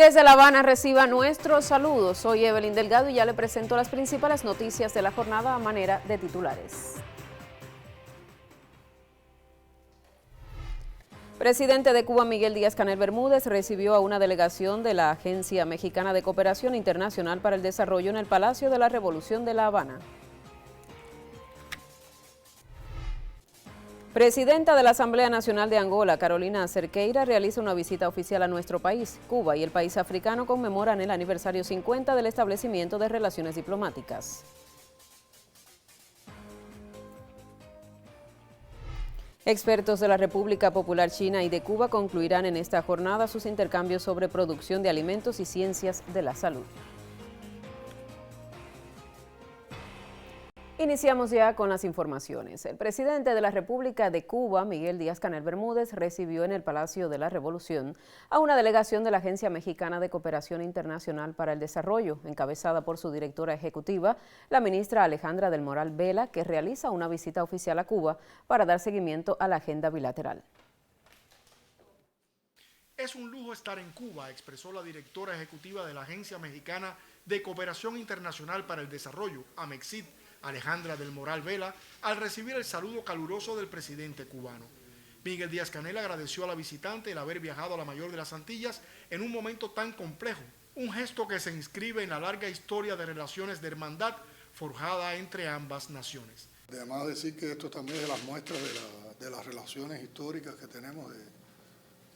Desde La Habana reciba nuestros saludos. Soy Evelyn Delgado y ya le presento las principales noticias de la jornada a manera de titulares. Presidente de Cuba, Miguel Díaz-Canel Bermúdez, recibió a una delegación de la Agencia Mexicana de Cooperación Internacional para el Desarrollo en el Palacio de la Revolución de La Habana. Presidenta de la Asamblea Nacional de Angola, Carolina Cerqueira, realiza una visita oficial a nuestro país. Cuba y el país africano conmemoran el aniversario 50 del establecimiento de relaciones diplomáticas. Expertos de la República Popular China y de Cuba concluirán en esta jornada sus intercambios sobre producción de alimentos y ciencias de la salud. Iniciamos ya con las informaciones. El presidente de la República de Cuba, Miguel Díaz-Canel Bermúdez, recibió en el Palacio de la Revolución a una delegación de la Agencia Mexicana de Cooperación Internacional para el Desarrollo, encabezada por su directora ejecutiva, la ministra Alejandra del Moral Vela, que realiza una visita oficial a Cuba para dar seguimiento a la agenda bilateral. Es un lujo estar en Cuba, expresó la directora ejecutiva de la Agencia Mexicana de Cooperación Internacional para el Desarrollo, AMEXID, Alejandra del Moral Vela, al recibir el saludo caluroso del presidente cubano. Miguel Díaz-Canel agradeció a la visitante el haber viajado a la mayor de las Antillas en un momento tan complejo, un gesto que se inscribe en la larga historia de relaciones de hermandad forjada entre ambas naciones. Además decir que esto también es de las muestras de las relaciones históricas que tenemos,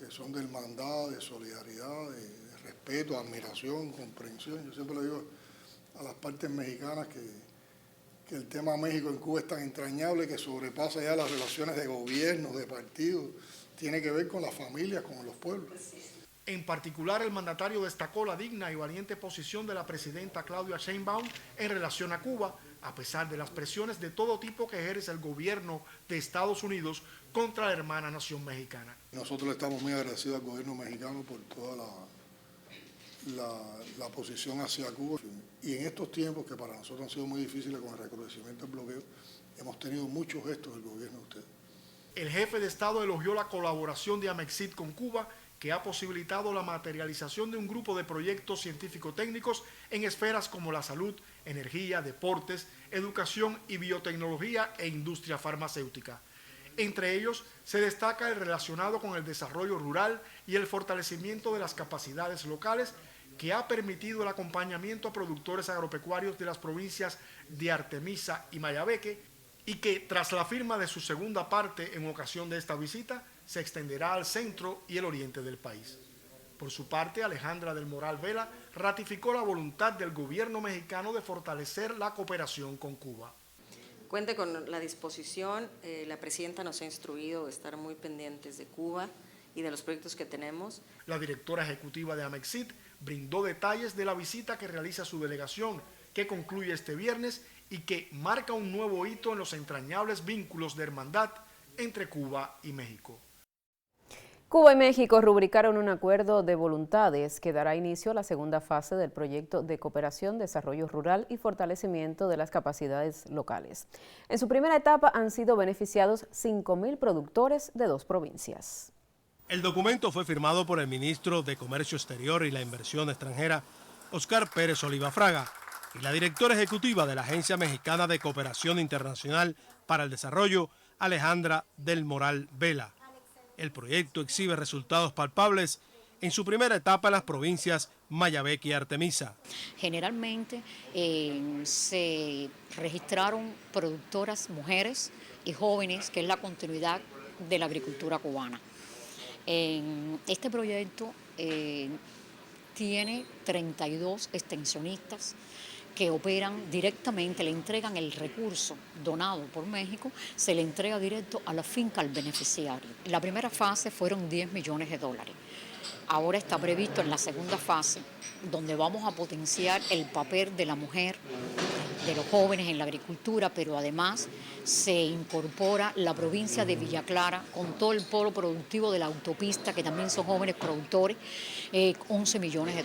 que son de hermandad, de solidaridad, de respeto, admiración, comprensión. Yo siempre le digo a las partes mexicanas que el tema México en Cuba es tan entrañable que sobrepasa ya las relaciones de gobiernos, de partidos, tiene que ver con las familias, con los pueblos. En particular, el mandatario destacó la digna y valiente posición de la presidenta Claudia Sheinbaum en relación a Cuba, a pesar de las presiones de todo tipo que ejerce el gobierno de Estados Unidos contra la hermana nación mexicana. Nosotros le estamos muy agradecidos al gobierno mexicano por toda la posición hacia Cuba. Y en estos tiempos que para nosotros han sido muy difíciles con el recrudecimiento del bloqueo, hemos tenido muchos gestos del gobierno de ustedes. El jefe de Estado elogió la colaboración de AMEXID con Cuba, que ha posibilitado la materialización de un grupo de proyectos científico-técnicos en esferas como la salud, energía, deportes, educación y biotecnología e industria farmacéutica. Entre ellos se destaca el relacionado con el desarrollo rural y el fortalecimiento de las capacidades locales, que ha permitido el acompañamiento a productores agropecuarios de las provincias de Artemisa y Mayabeque, y que tras la firma de su segunda parte en ocasión de esta visita, se extenderá al centro y el oriente del país. Por su parte, Alejandra del Moral Vela ratificó la voluntad del gobierno mexicano de fortalecer la cooperación con Cuba. Cuente con la disposición, la presidenta nos ha instruido de estar muy pendientes de Cuba y de los proyectos que tenemos. La directora ejecutiva de AMEXID brindó detalles de la visita que realiza su delegación, que concluye este viernes y que marca un nuevo hito en los entrañables vínculos de hermandad entre Cuba y México. Cuba y México rubricaron un acuerdo de voluntades que dará inicio a la segunda fase del proyecto de cooperación, desarrollo rural y fortalecimiento de las capacidades locales. En su primera etapa han sido beneficiados 5.000 productores de 2 provincias. El documento fue firmado por el ministro de Comercio Exterior y la Inversión Extranjera, Oscar Pérez Oliva Fraga, y la directora ejecutiva de la Agencia Mexicana de Cooperación Internacional para el Desarrollo, Alejandra del Moral Vela. El proyecto exhibe resultados palpables en su primera etapa en las provincias Mayabeque y Artemisa. Generalmente se registraron productoras mujeres y jóvenes, que es la continuidad de la agricultura cubana. Este proyecto tiene 32 extensionistas que operan directamente, le entregan el recurso donado por México, se le entrega directo a la finca al beneficiario. La primera fase fueron $10 millones. Ahora está previsto en la segunda fase, donde vamos a potenciar el papel de la mujer, de los jóvenes en la agricultura, pero además se incorpora la provincia de Villa Clara con todo el polo productivo de la autopista, que también son jóvenes productores, $11 millones.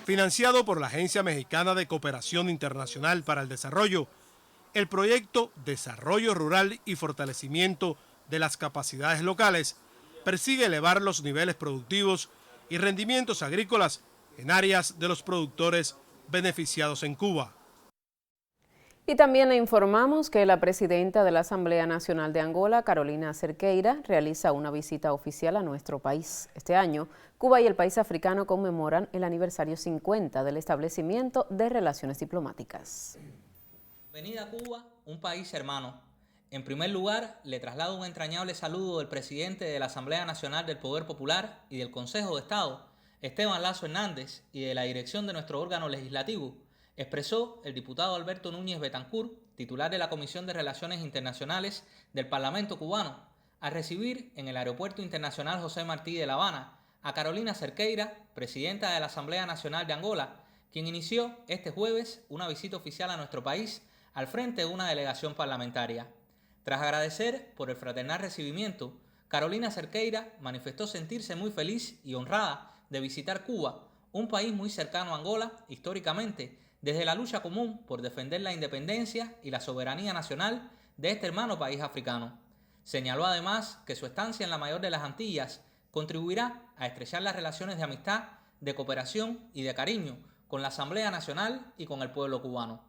Financiado por la Agencia Mexicana de Cooperación Internacional para el Desarrollo, el proyecto Desarrollo Rural y Fortalecimiento de las Capacidades Locales persigue elevar los niveles productivos y rendimientos agrícolas en áreas de los productores beneficiados en Cuba. Y también le informamos que la presidenta de la Asamblea Nacional de Angola, Carolina Cerqueira, realiza una visita oficial a nuestro país. Este año, Cuba y el país africano conmemoran el aniversario 50 del establecimiento de relaciones diplomáticas. Bienvenida a Cuba, un país hermano. En primer lugar, le traslado un entrañable saludo del presidente de la Asamblea Nacional del Poder Popular y del Consejo de Estado, Esteban Lazo Hernández, y de la dirección de nuestro órgano legislativo, expresó el diputado Alberto Núñez Betancourt, titular de la Comisión de Relaciones Internacionales del Parlamento cubano, al recibir en el Aeropuerto Internacional José Martí de La Habana a Carolina Cerqueira, presidenta de la Asamblea Nacional de Angola, quien inició este jueves una visita oficial a nuestro país al frente de una delegación parlamentaria. Tras agradecer por el fraternal recibimiento, Carolina Cerqueira manifestó sentirse muy feliz y honrada de visitar Cuba, un país muy cercano a Angola históricamente, desde la lucha común por defender la independencia y la soberanía nacional de este hermano país africano. Señaló además que su estancia en la mayor de las Antillas contribuirá a estrechar las relaciones de amistad, de cooperación y de cariño con la Asamblea Nacional y con el pueblo cubano.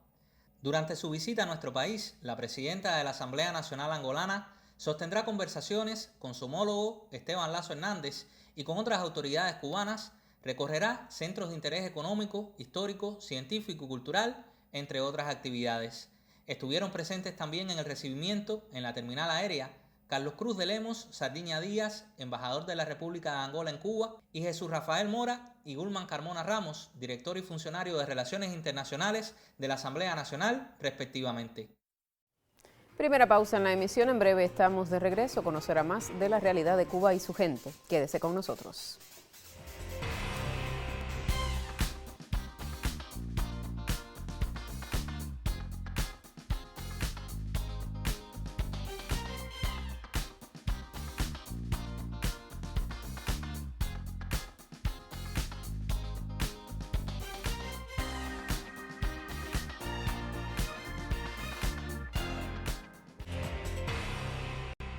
Durante su visita a nuestro país, la presidenta de la Asamblea Nacional Angolana sostendrá conversaciones con su homólogo Esteban Lazo Hernández y con otras autoridades cubanas. Recorrerá centros de interés económico, histórico, científico y cultural, entre otras actividades. Estuvieron presentes también en el recibimiento en la terminal aérea Carlos Cruz de Lemos Sardiña Díaz, embajador de la República de Angola en Cuba, y Jesús Rafael Mora y Gulman Carmona Ramos, director y funcionario de Relaciones Internacionales de la Asamblea Nacional, respectivamente. Primera pausa en la emisión. En breve estamos de regreso. Conocerá más de la realidad de Cuba y su gente. Quédese con nosotros.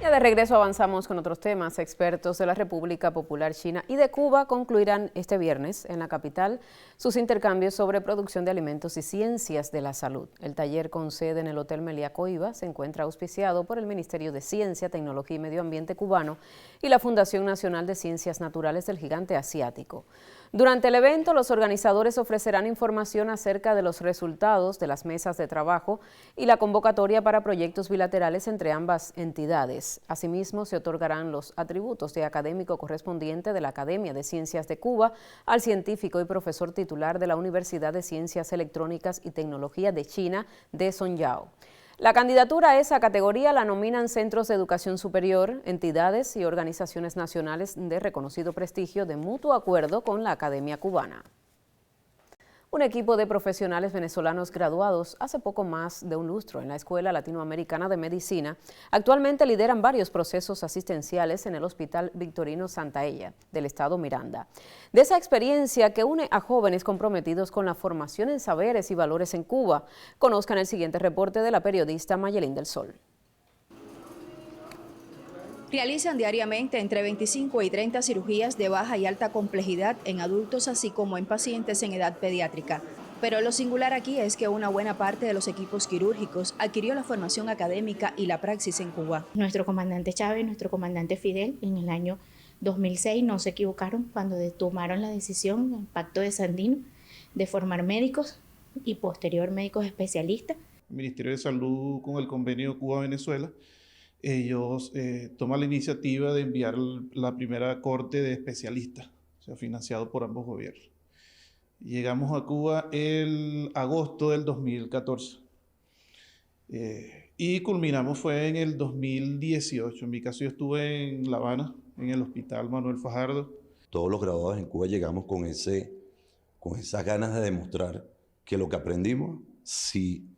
Ya de regreso avanzamos con otros temas. Expertos de la República Popular China y de Cuba concluirán este viernes en la capital sus intercambios sobre producción de alimentos y ciencias de la salud. El taller con sede en el Hotel Meliá Coiba se encuentra auspiciado por el Ministerio de Ciencia, Tecnología y Medio Ambiente cubano y la Fundación Nacional de Ciencias Naturales del Gigante Asiático. Durante el evento, los organizadores ofrecerán información acerca de los resultados de las mesas de trabajo y la convocatoria para proyectos bilaterales entre ambas entidades. Asimismo, se otorgarán los atributos de académico correspondiente de la Academia de Ciencias de Cuba al científico y profesor titular de la Universidad de Ciencias Electrónicas y Tecnología de China, de Sonyao. La candidatura a esa categoría la nominan centros de educación superior, entidades y organizaciones nacionales de reconocido prestigio de mutuo acuerdo con la Academia Cubana. Un equipo de profesionales venezolanos graduados hace poco más de un lustro en la Escuela Latinoamericana de Medicina actualmente lideran varios procesos asistenciales en el Hospital Victorino Santaella del estado Miranda. De esa experiencia que une a jóvenes comprometidos con la formación en saberes y valores en Cuba, conozcan el siguiente reporte de la periodista Mayelín del Sol. Realizan diariamente entre 25 y 30 cirugías de baja y alta complejidad en adultos, así como en pacientes en edad pediátrica. Pero lo singular aquí es que una buena parte de los equipos quirúrgicos adquirió la formación académica y la praxis en Cuba. Nuestro comandante Chávez, nuestro comandante Fidel, en el año 2006 no se equivocaron cuando tomaron la decisión, el Pacto de Sandino, de formar médicos y posterior médicos especialistas. El Ministerio de Salud, con el convenio Cuba-Venezuela, ellos toman la iniciativa de enviar la primera corte de especialistas, o sea, financiado por ambos gobiernos. Llegamos a Cuba el agosto del 2014 y culminamos fue en el 2018. En mi caso yo estuve en La Habana, en el Hospital Manuel Fajardo. Todos los graduados en Cuba llegamos con esas ganas de demostrar que lo que aprendimos sí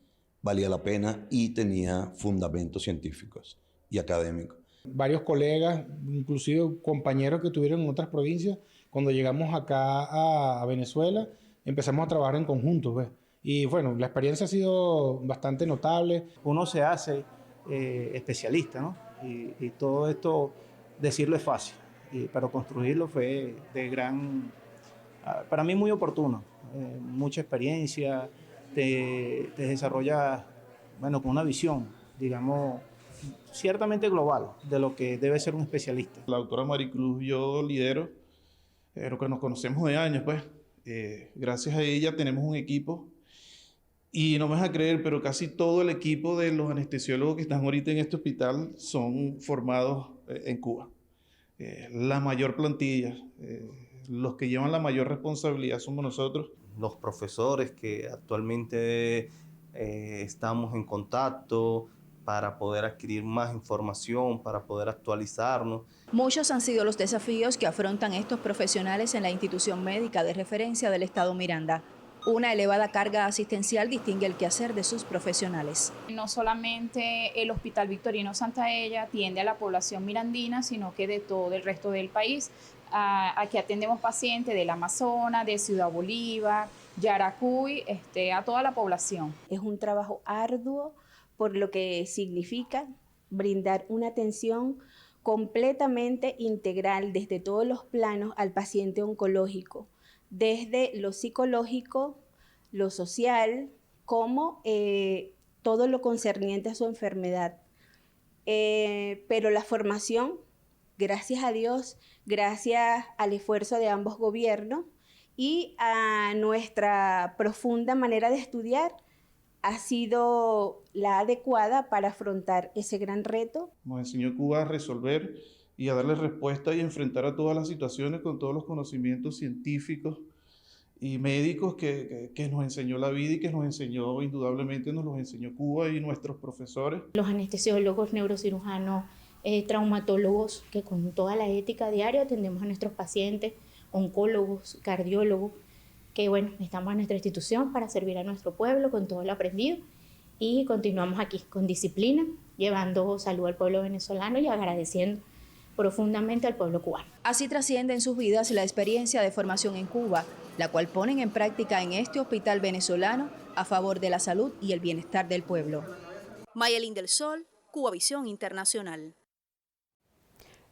valía la pena y tenía fundamentos científicos y académicos. Varios colegas, inclusive compañeros que tuvieron en otras provincias, cuando llegamos acá a Venezuela, empezamos a trabajar en conjunto, ¿ves? Y bueno, la experiencia ha sido bastante notable. Uno se hace especialista, ¿no? Y todo esto, decirlo es fácil, pero construirlo fue de gran para mí muy oportuno, mucha experiencia, te desarrollas, bueno, con una visión, digamos, ciertamente global de lo que debe ser un especialista. La doctora Maricruz, yo lidero, lo que nos conocemos de años, pues. Gracias a ella tenemos un equipo, y no me vas a creer, pero casi todo el equipo de los anestesiólogos que están ahorita en este hospital son formados en Cuba. La mayor plantilla, los que llevan la mayor responsabilidad somos nosotros. Los profesores que actualmente estamos en contacto para poder adquirir más información, para poder actualizarnos. Muchos han sido los desafíos que afrontan estos profesionales en la institución médica de referencia del Estado Miranda. Una elevada carga asistencial distingue el quehacer de sus profesionales. No solamente el Hospital Victorino Santaella atiende a la población mirandina, sino que de todo el resto del país. Aquí atendemos pacientes del Amazonas, de Ciudad Bolívar, Yaracuy, a toda la población. Es un trabajo arduo por lo que significa brindar una atención completamente integral desde todos los planos al paciente oncológico, desde lo psicológico, lo social, como todo lo concerniente a su enfermedad. Pero la formación, gracias a Dios, gracias al esfuerzo de ambos gobiernos y a nuestra profunda manera de estudiar, ha sido la adecuada para afrontar ese gran reto. Nos enseñó Cuba a resolver y a darle respuesta y enfrentar a todas las situaciones con todos los conocimientos científicos y médicos que nos enseñó la vida y que nos enseñó, indudablemente nos los enseñó Cuba y nuestros profesores. Los anestesiólogos, neurocirujanos, traumatólogos, que con toda la ética diaria atendemos a nuestros pacientes, oncólogos, cardiólogos, que bueno, estamos en nuestra institución para servir a nuestro pueblo con todo lo aprendido y continuamos aquí con disciplina, llevando salud al pueblo venezolano y agradeciendo profundamente al pueblo cubano. Así trasciende en sus vidas la experiencia de formación en Cuba, la cual ponen en práctica en este hospital venezolano a favor de la salud y el bienestar del pueblo. Mayelín del Sol, Cubavisión Internacional.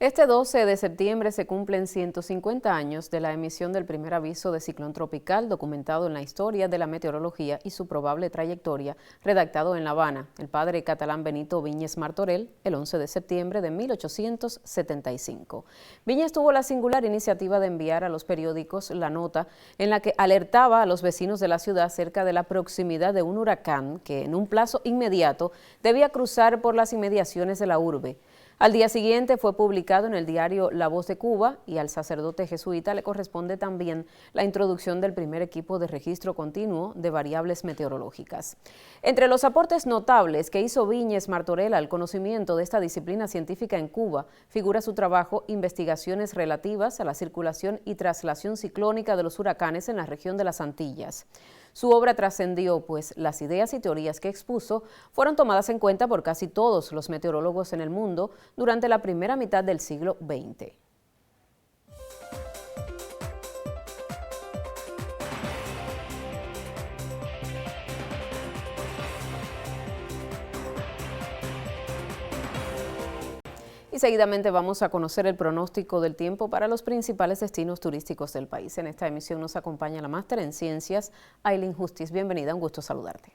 Este 12 de septiembre se cumplen 150 años de la emisión del primer aviso de ciclón tropical documentado en la historia de la meteorología y su probable trayectoria, redactado en La Habana, el padre catalán Benito Viñes Martorell, el 11 de septiembre de 1875. Viñes tuvo la singular iniciativa de enviar a los periódicos la nota en la que alertaba a los vecinos de la ciudad acerca de la proximidad de un huracán que en un plazo inmediato debía cruzar por las inmediaciones de la urbe. Al día siguiente fue publicado en el diario La Voz de Cuba y al sacerdote jesuita le corresponde también la introducción del primer equipo de registro continuo de variables meteorológicas. Entre los aportes notables que hizo Viñes Martorell al conocimiento de esta disciplina científica en Cuba figura su trabajo Investigaciones relativas a la circulación y traslación ciclónica de los huracanes en la región de las Antillas. Su obra trascendió, pues las ideas y teorías que expuso fueron tomadas en cuenta por casi todos los meteorólogos en el mundo durante la primera mitad del siglo XX. Y seguidamente vamos a conocer el pronóstico del tiempo para los principales destinos turísticos del país. En esta emisión nos acompaña la máster en ciencias, Aylin Justiz. Bienvenida, un gusto saludarte.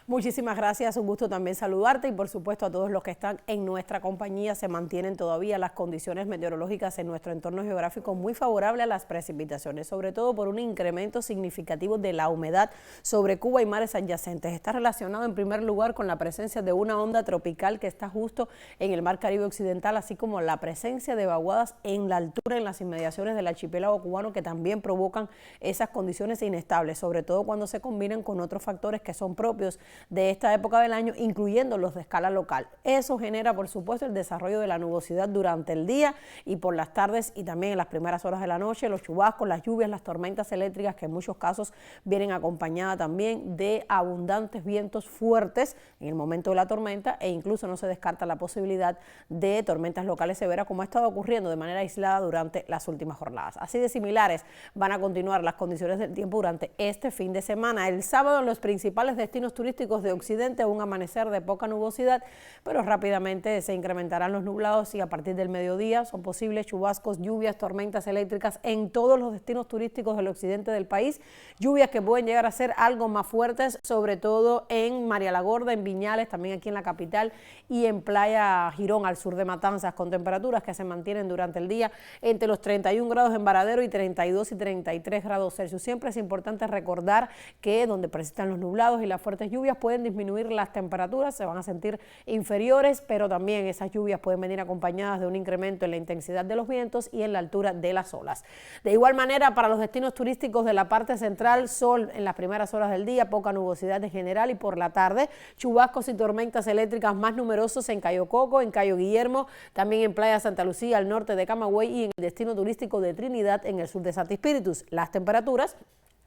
Muchísimas gracias, un gusto también saludarte y por supuesto a todos los que están en nuestra compañía. Se mantienen todavía las condiciones meteorológicas en nuestro entorno geográfico muy favorable a las precipitaciones, sobre todo por un incremento significativo de la humedad sobre Cuba y mares adyacentes. Está relacionado en primer lugar con la presencia de una onda tropical que está justo en el mar Caribe occidental, así como la presencia de vaguadas en la altura en las inmediaciones del archipiélago cubano que también provocan esas condiciones inestables, sobre todo cuando se combinan con otros factores que son propios de esta época del año, incluyendo los de escala local. Eso genera, por supuesto, el desarrollo de la nubosidad durante el día y por las tardes y también en las primeras horas de la noche, los chubascos, las lluvias, las tormentas eléctricas que en muchos casos vienen acompañadas también de abundantes vientos fuertes en el momento de la tormenta e incluso no se descarta la posibilidad de tormentas locales severas como ha estado ocurriendo de manera aislada durante las últimas jornadas. Así de similares van a continuar las condiciones del tiempo durante este fin de semana. El sábado en los principales destinos turísticos turísticos de Occidente, un amanecer de poca nubosidad, pero rápidamente se incrementarán los nublados y a partir del mediodía son posibles chubascos, lluvias, tormentas eléctricas en todos los destinos turísticos del occidente del país, lluvias que pueden llegar a ser algo más fuertes, sobre todo en María la Gorda, en Viñales, también aquí en la capital y en Playa Girón, al sur de Matanzas, con temperaturas que se mantienen durante el día entre los 31 grados en Varadero y 32 y 33 grados Celsius. Siempre es importante recordar que donde persistan los nublados y las fuertes lluvias pueden disminuir las temperaturas, se van a sentir inferiores, pero también esas lluvias pueden venir acompañadas de un incremento en la intensidad de los vientos y en la altura de las olas. De igual manera, para los destinos turísticos de la parte central, sol en las primeras horas del día, poca nubosidad en general y por la tarde, chubascos y tormentas eléctricas más numerosos en Cayo Coco, en Cayo Guillermo, también en Playa Santa Lucía, al norte de Camagüey y en el destino turístico de Trinidad, en el sur de Santi Espíritus. Las temperaturas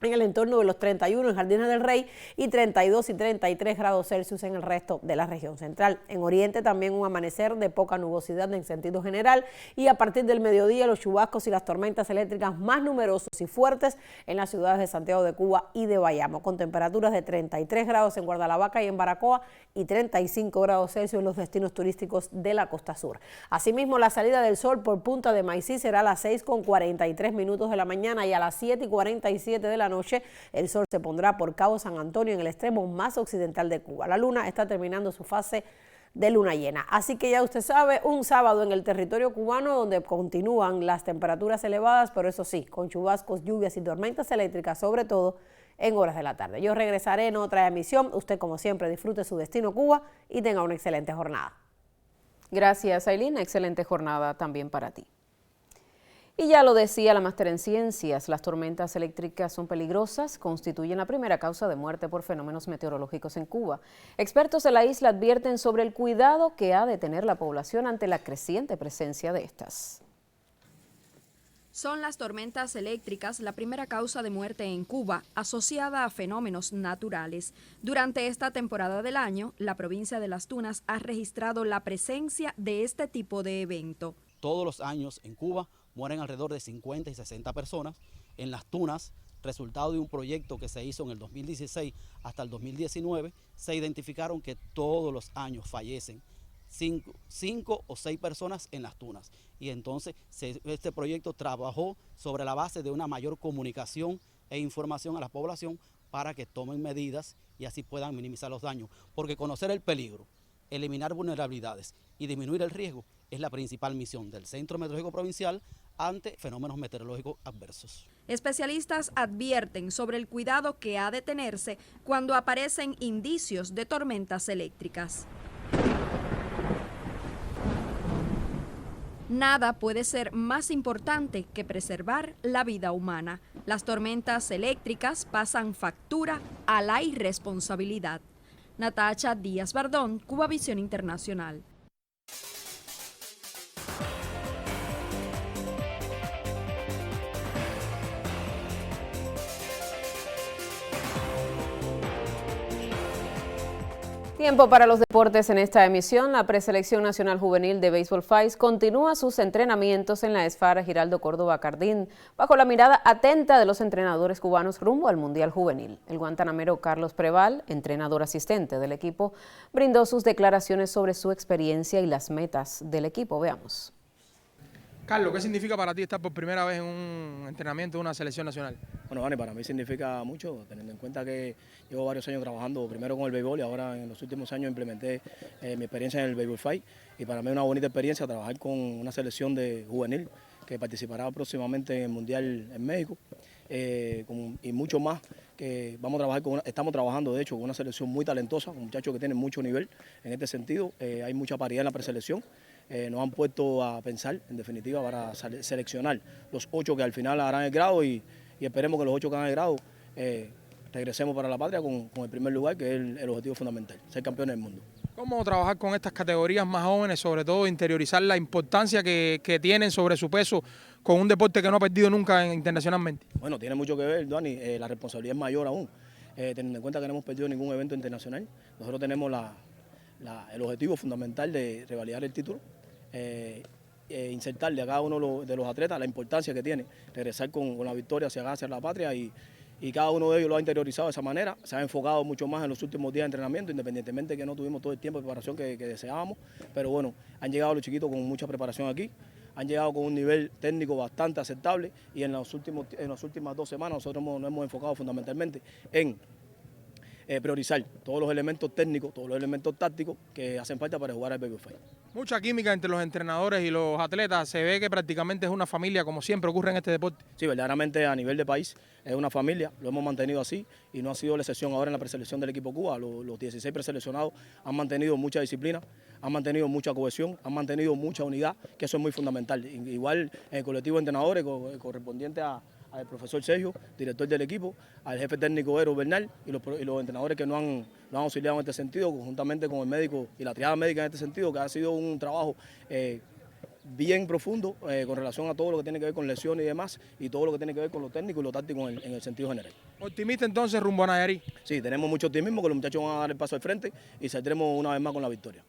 en el entorno de los 31 en Jardines del Rey y 32 y 33 grados Celsius en el resto de la región central. En Oriente también un amanecer de poca nubosidad en sentido general y a partir del mediodía los chubascos y las tormentas eléctricas más numerosos y fuertes en las ciudades de Santiago de Cuba y de Bayamo, con temperaturas de 33 grados en Guardalavaca y en Baracoa y 35 grados Celsius en los destinos turísticos de la costa sur. Asimismo, la salida del sol por Punta de Maicí será a las 6:43 de la mañana y a las 7:47 de la noche el sol se pondrá por Cabo San Antonio en el extremo más occidental de Cuba. La luna está terminando su fase de luna llena. Así que ya usted sabe, un sábado en el territorio cubano donde continúan las temperaturas elevadas, pero eso sí, con chubascos, lluvias y tormentas eléctricas, sobre todo en horas de la tarde. Yo regresaré en otra emisión. Usted, como siempre, disfrute su destino Cuba y tenga una excelente jornada. Gracias, Ailín. Excelente jornada también para ti. Y ya lo decía la máster en ciencias, las tormentas eléctricas son peligrosas, constituyen la primera causa de muerte por fenómenos meteorológicos en Cuba. Expertos de la isla advierten sobre el cuidado que ha de tener la población ante la creciente presencia de estas. Son las tormentas eléctricas la primera causa de muerte en Cuba, asociada a fenómenos naturales. Durante esta temporada del año, la provincia de Las Tunas ha registrado la presencia de este tipo de evento. Todos los años en Cuba mueren alrededor de 50 y 60 personas. En Las Tunas, resultado de un proyecto que se hizo en el 2016 hasta el 2019, se identificaron que todos los años fallecen 5 o 6 personas en Las Tunas. Y entonces este proyecto trabajó sobre la base de una mayor comunicación e información a la población para que tomen medidas y así puedan minimizar los daños. Porque conocer el peligro, eliminar vulnerabilidades y disminuir el riesgo es la principal misión del Centro Meteorológico Provincial ante fenómenos meteorológicos adversos. Especialistas advierten sobre el cuidado que ha de tenerse cuando aparecen indicios de tormentas eléctricas. Nada puede ser más importante que preservar la vida humana. Las tormentas eléctricas pasan factura a la irresponsabilidad. Natacha Díaz Bardón, Cubavisión Internacional. Tiempo para los deportes en esta emisión. La preselección nacional juvenil de béisbol FAIS continúa sus entrenamientos en la esfera Giraldo Córdoba Cardín, bajo la mirada atenta de los entrenadores cubanos rumbo al Mundial Juvenil. El guantanamero Carlos Preval, entrenador asistente del equipo, brindó sus declaraciones sobre su experiencia y las metas del equipo. Veamos. Carlos, ¿qué significa para ti estar por primera vez en un entrenamiento de una selección nacional? Bueno, Vane, para mí significa mucho, teniendo en cuenta que llevo varios años trabajando primero con el béisbol y ahora en los últimos años implementé mi experiencia en el béisbol FAIS y para mí es una bonita experiencia trabajar con una selección de juvenil que participará próximamente en el Mundial en México y mucho más que estamos trabajando de hecho con una selección muy talentosa, con muchachos que tienen mucho nivel en este sentido, hay mucha paridad en la preselección. Nos han puesto a pensar, en definitiva, para seleccionar los 8 que al final harán el grado y esperemos que los 8 que hagan el grado regresemos para la patria con el primer lugar, que es el objetivo fundamental, ser campeones del mundo. ¿Cómo trabajar con estas categorías más jóvenes, sobre todo interiorizar la importancia que tienen sobre su peso con un deporte que no ha perdido nunca internacionalmente? Bueno, tiene mucho que ver, Dani, la responsabilidad es mayor aún, teniendo en cuenta que no hemos perdido ningún evento internacional. Nosotros tenemos el objetivo fundamental de revalidar el título, insertarle a cada uno de los atletas la importancia que tiene regresar con la victoria hacia la patria y y cada uno de ellos lo ha interiorizado de esa manera, se ha enfocado mucho más en los últimos días de entrenamiento, independientemente de que no tuvimos todo el tiempo de preparación que deseábamos, pero bueno, han llegado los chiquitos con mucha preparación aquí, han llegado con un nivel técnico bastante aceptable y en las últimas 2 semanas nosotros nos hemos enfocado fundamentalmente en priorizar todos los elementos técnicos, todos los elementos tácticos que hacen falta para jugar al Baby Fight. Mucha química entre los entrenadores y los atletas, se ve que prácticamente es una familia, como siempre ocurre en este deporte. Sí, verdaderamente a nivel de país es una familia, lo hemos mantenido así y no ha sido la excepción ahora en la preselección del equipo Cuba. Los 16 preseleccionados han mantenido mucha disciplina, han mantenido mucha cohesión, han mantenido mucha unidad, que eso es muy fundamental. Igual en el colectivo de entrenadores correspondiente al profesor Sergio, director del equipo, al jefe técnico Eero Bernal y los entrenadores que nos han auxiliado en este sentido, conjuntamente con el médico y la triada médica en este sentido, que ha sido un trabajo bien profundo con relación a todo lo que tiene que ver con lesiones y demás, y todo lo que tiene que ver con lo técnico y lo táctico en el sentido general. ¿Optimista entonces rumbo a Nayarit? Sí, tenemos mucho optimismo que los muchachos van a dar el paso al frente y saldremos una vez más con la victoria.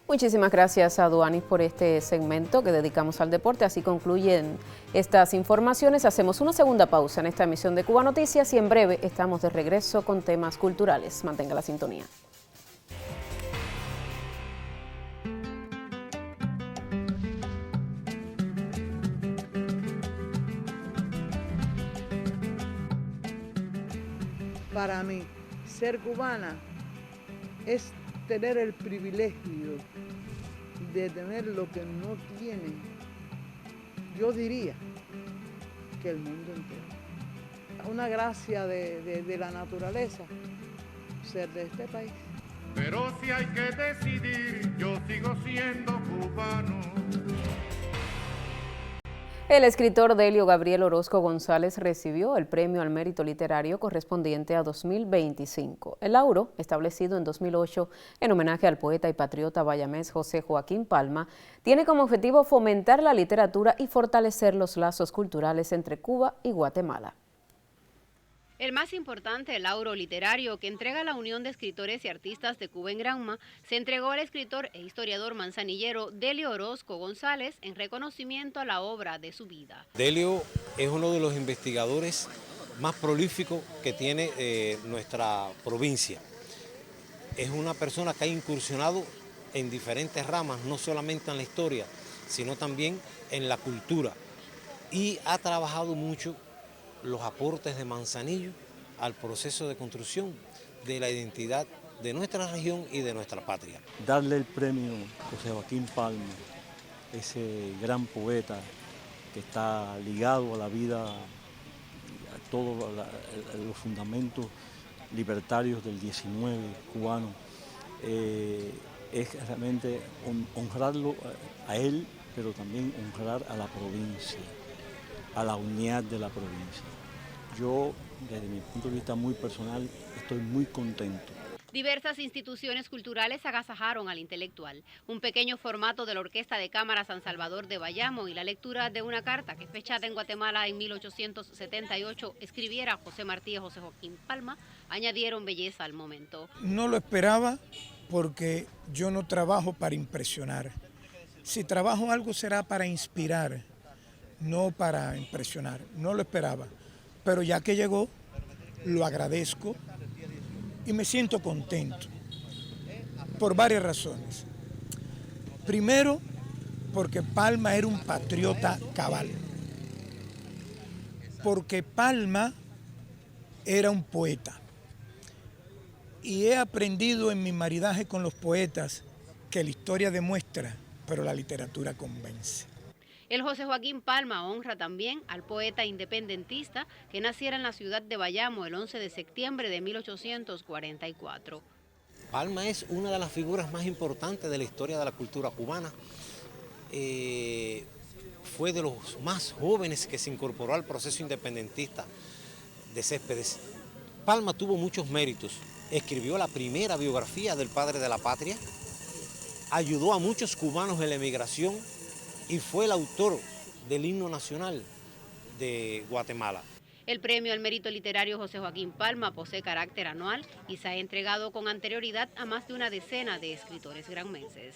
Muchísimas gracias a Duanis por este segmento que dedicamos al deporte. Así concluyen estas informaciones. Hacemos una segunda pausa en esta emisión de Cuba Noticias y en breve estamos de regreso con temas culturales. Mantenga la sintonía. Para mí, ser cubana es tener el privilegio de tener lo que no tiene, yo diría, que el mundo entero. Una gracia de la naturaleza, ser de este país. Pero si hay que decidir, yo sigo siendo cubano. El escritor Delio Gabriel Orozco González recibió el Premio al Mérito Literario correspondiente a 2025. El lauro, establecido en 2008 en homenaje al poeta y patriota bayamés José Joaquín Palma, tiene como objetivo fomentar la literatura y fortalecer los lazos culturales entre Cuba y Guatemala. El más importante lauro literario que entrega la Unión de Escritores y Artistas de Cuba en Granma se entregó al escritor e historiador manzanillero Delio Orozco González en reconocimiento a la obra de su vida. Delio es uno de los investigadores más prolíficos que tiene nuestra provincia. Es una persona que ha incursionado en diferentes ramas, no solamente en la historia, sino también en la cultura, y ha trabajado mucho los aportes de Manzanillo al proceso de construcción de la identidad de nuestra región y de nuestra patria. Darle el premio a José Joaquín Palma, ese gran poeta que está ligado a la vida, a todos los fundamentos libertarios del 19 cubano, es realmente honrarlo a él, pero también honrar a la provincia, a la unidad de la provincia. Yo, desde mi punto de vista muy personal, estoy muy contento. Diversas instituciones culturales agasajaron al intelectual. Un pequeño formato de la Orquesta de Cámara San Salvador de Bayamo y la lectura de una carta que fechada en Guatemala en 1878 escribiera José Martí y José Joaquín Palma añadieron belleza al momento. No lo esperaba porque yo no trabajo para impresionar. Si trabajo algo será para inspirar, no para impresionar. No lo esperaba. Pero ya que llegó, lo agradezco y me siento contento por varias razones. Primero, porque Palma era un patriota cabal. Porque Palma era un poeta. Y he aprendido en mi maridaje con los poetas que la historia demuestra, pero la literatura convence. El José Joaquín Palma honra también al poeta independentista que naciera en la ciudad de Bayamo el 11 de septiembre de 1844. Palma es una de las figuras más importantes de la historia de la cultura cubana. Fue de los más jóvenes que se incorporó al proceso independentista de Céspedes. Palma tuvo muchos méritos. Escribió la primera biografía del padre de la patria, ayudó a muchos cubanos en la emigración y fue el autor del himno nacional de Guatemala. El premio al mérito literario José Joaquín Palma posee carácter anual y se ha entregado con anterioridad a más de una decena de escritores granmenses.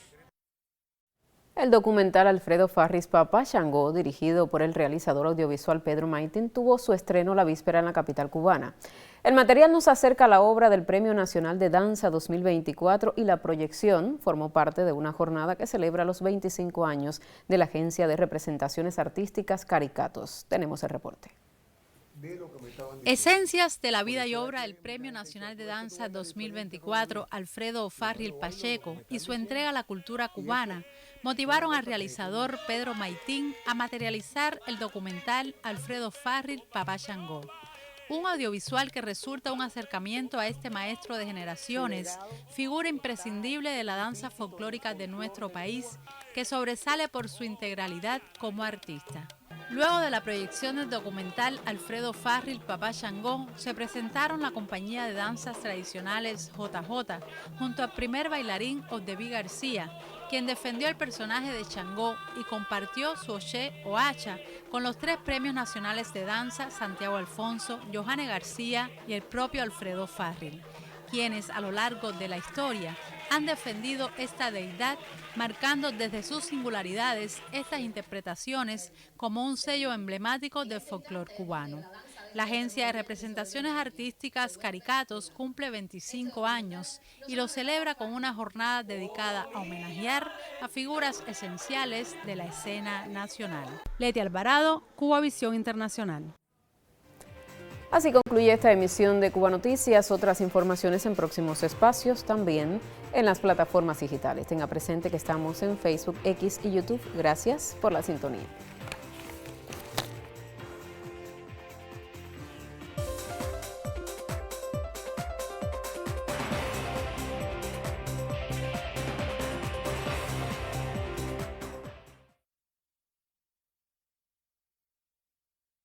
El documental Alfredo Farris Papá Changó, dirigido por el realizador audiovisual Pedro Maitín, tuvo su estreno la víspera en la capital cubana. El material nos acerca a la obra del Premio Nacional de Danza 2024 y la proyección formó parte de una jornada que celebra los 25 años de la Agencia de Representaciones Artísticas Caricatos. Tenemos el reporte. Esencias de la vida y obra del Premio Nacional de Danza 2024 Alfredo Farris Pacheco y su entrega a la cultura cubana motivaron al realizador Pedro Maitín a materializar el documental Alfredo Farris Papá Changó, un audiovisual que resulta un acercamiento a este maestro de generaciones, figura imprescindible de la danza folclórica de nuestro país, que sobresale por su integralidad como artista. Luego de la proyección del documental Alfredo Farris Papá Changó, se presentaron la compañía de danzas tradicionales JJ junto al primer bailarín Odebí García, quien defendió el personaje de Changó y compartió su oché o hacha con los 3 premios nacionales de danza Santiago Alfonso, Johanne García y el propio Alfredo Farris, quienes a lo largo de la historia han defendido esta deidad, marcando desde sus singularidades estas interpretaciones como un sello emblemático del folclore cubano. La Agencia de Representaciones Artísticas Caricatos cumple 25 años y lo celebra con una jornada dedicada a homenajear a figuras esenciales de la escena nacional. Leti Alvarado, Cubavisión Internacional. Así concluye esta emisión de Cuba Noticias. Otras informaciones en próximos espacios, también en las plataformas digitales. Tenga presente que estamos en Facebook, X y YouTube. Gracias por la sintonía.